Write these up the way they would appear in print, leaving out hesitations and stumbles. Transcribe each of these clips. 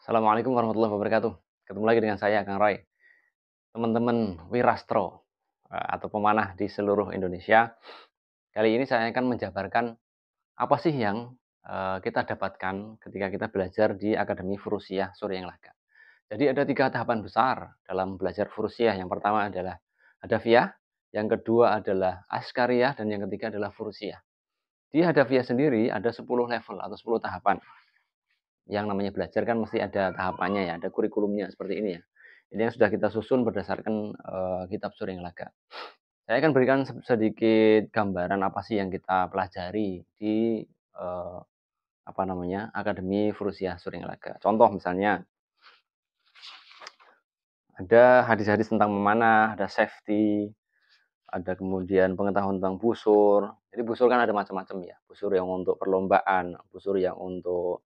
Assalamualaikum warahmatullahi wabarakatuh. Ketemu lagi dengan saya, Kang Roy. Teman-teman Wirastro, atau pemanah di seluruh Indonesia. Kali ini saya akan menjabarkan apa sih yang kita dapatkan ketika kita belajar di Akademi Furusiyah Surya Yang Laga. Jadi ada 3 tahapan besar dalam belajar Furusiyah. Yang pertama adalah Hadafiyah, yang kedua adalah Askariyah, dan yang ketiga adalah Furusiyah. Di Hadafiyah sendiri ada 10 level atau 10 tahapan. Yang namanya belajar kan mesti ada tahapannya ya, ada kurikulumnya seperti ini ya. Ini yang sudah kita susun berdasarkan kitab Surya Yang Laga. Saya akan berikan sedikit gambaran apa sih yang kita pelajari di Akademi Furusiyah Surya Yang Laga. Contoh misalnya ada hadis-hadis tentang memanah, ada safety, ada kemudian pengetahuan tentang busur. Jadi busur kan ada macam-macam ya. Busur yang untuk perlombaan, busur yang untuk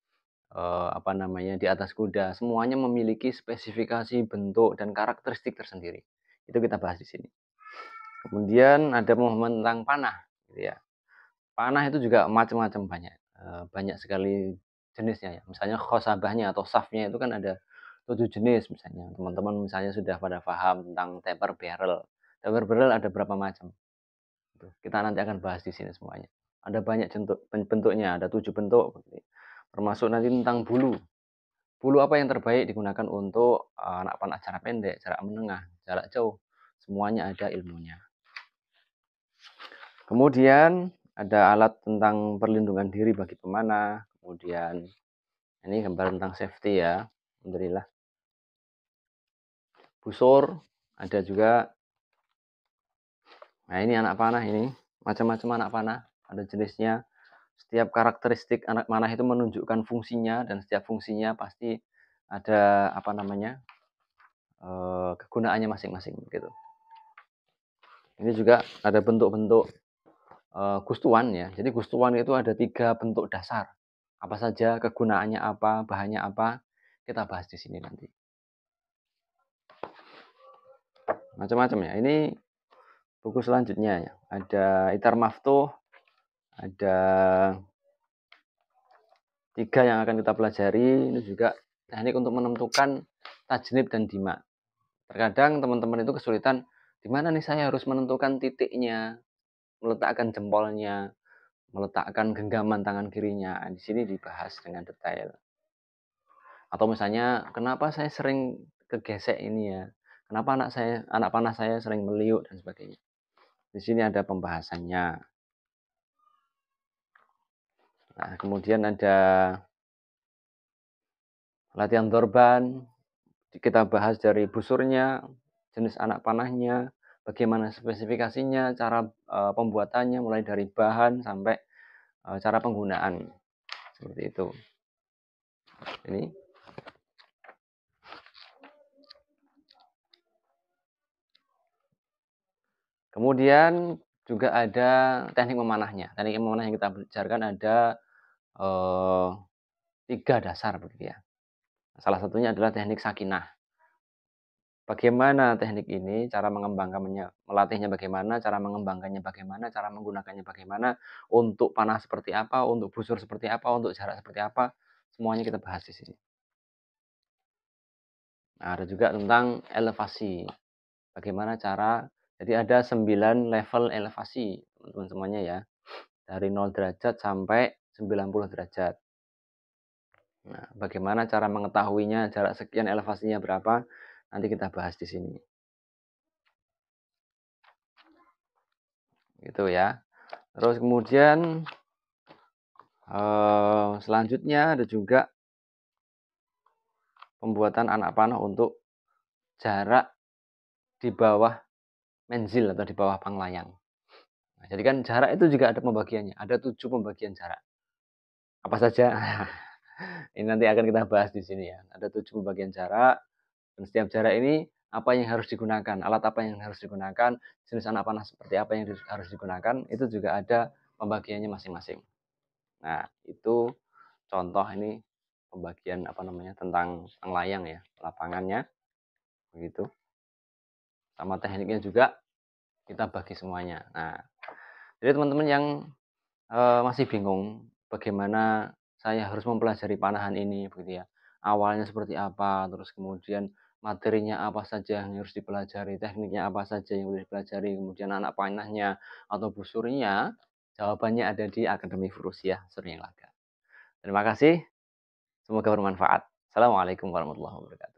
di atas kuda, semuanya memiliki spesifikasi bentuk dan karakteristik tersendiri. Itu kita bahas di sini. Kemudian ada pemahaman tentang panah, gitu ya. Panah itu juga macam-macam banyak sekali jenisnya ya. Misalnya khosabahnya atau shaftnya itu kan ada 7 jenis misalnya. Teman-teman misalnya sudah pada paham tentang taper barrel. Taper barrel ada berapa macam? Kita nanti akan bahas di sini semuanya. Ada banyak bentuknya, ada 7 bentuk. Termasuk nanti tentang bulu. Bulu apa yang terbaik digunakan untuk anak panah jarak pendek, jarak menengah, jarak jauh. Semuanya ada ilmunya. Kemudian ada alat tentang perlindungan diri bagi pemanah. Kemudian ini gambar tentang safety ya. Alhamdulillah. Busur ada juga. Nah ini anak panah ini. Macam-macam anak panah. Ada jenisnya. Setiap karakteristik anak panah itu menunjukkan fungsinya. Dan setiap fungsinya pasti ada kegunaannya masing-masing gitu. Ini juga ada bentuk-bentuk gustuan ya. Jadi gustuan itu ada 3 bentuk dasar. Apa saja, kegunaannya apa, bahannya apa, kita bahas di sini nanti. Macam-macam ya. Ini buku selanjutnya ya. Ada Itar Maftuh, ada 3 yang akan kita pelajari. Ini juga teknik untuk menentukan tajnib dan dima. Terkadang teman-teman itu kesulitan, di mana nih saya harus menentukan titiknya, meletakkan jempolnya, meletakkan genggaman tangan kirinya. Di sini dibahas dengan detail. Atau misalnya, kenapa saya sering kegesek ini ya? Kenapa anak panah saya sering meliuk dan sebagainya. Di sini ada pembahasannya. Nah, kemudian ada latihan dorban. Kita bahas dari busurnya, jenis anak panahnya, bagaimana spesifikasinya, cara pembuatannya, mulai dari bahan sampai cara penggunaan. Seperti itu. Ini. Kemudian juga ada teknik memanahnya. Teknik memanah yang kita belajarkan ada 3 dasar begitu ya. Salah satunya adalah teknik sakinah. Bagaimana teknik ini, cara mengembangkannya, melatihnya bagaimana, cara mengembangkannya bagaimana, cara menggunakannya bagaimana, untuk panah seperti apa, untuk busur seperti apa, untuk jarak seperti apa, semuanya kita bahas di sini. Nah, ada juga tentang elevasi. Bagaimana cara, jadi ada 9 level elevasi, teman-teman semuanya ya. Dari 0 derajat sampai 90 derajat. Nah, bagaimana cara mengetahuinya, jarak sekian elevasinya berapa, nanti kita bahas di sini. Gitu ya. Terus kemudian selanjutnya ada juga pembuatan anak panah untuk jarak di bawah menzil atau di bawah panglayang. Nah, jadi kan jarak itu juga ada pembagiannya, ada 7 pembagian jarak. Apa saja? Ini nanti akan kita bahas di sini ya. Ada 7 pembagian jarak, dan setiap jarak ini apa yang harus digunakan, alat apa yang harus digunakan, jenis anak panah seperti apa yang harus digunakan, itu juga ada pembagiannya masing-masing. Nah, itu contoh ini pembagian tentang panglayang ya, lapangannya begitu. Sama tekniknya juga kita bagi semuanya. Nah, jadi teman-teman yang masih bingung bagaimana saya harus mempelajari panahan ini begitu ya. awalnya seperti apa, terus kemudian materinya apa saja yang harus dipelajari, tekniknya apa saja yang harus dipelajari, kemudian anak panahnya atau busurnya, jawabannya ada di Akademi Furusiyah Sering Laga. Terima kasih, semoga bermanfaat. Assalamualaikum warahmatullahi wabarakatuh.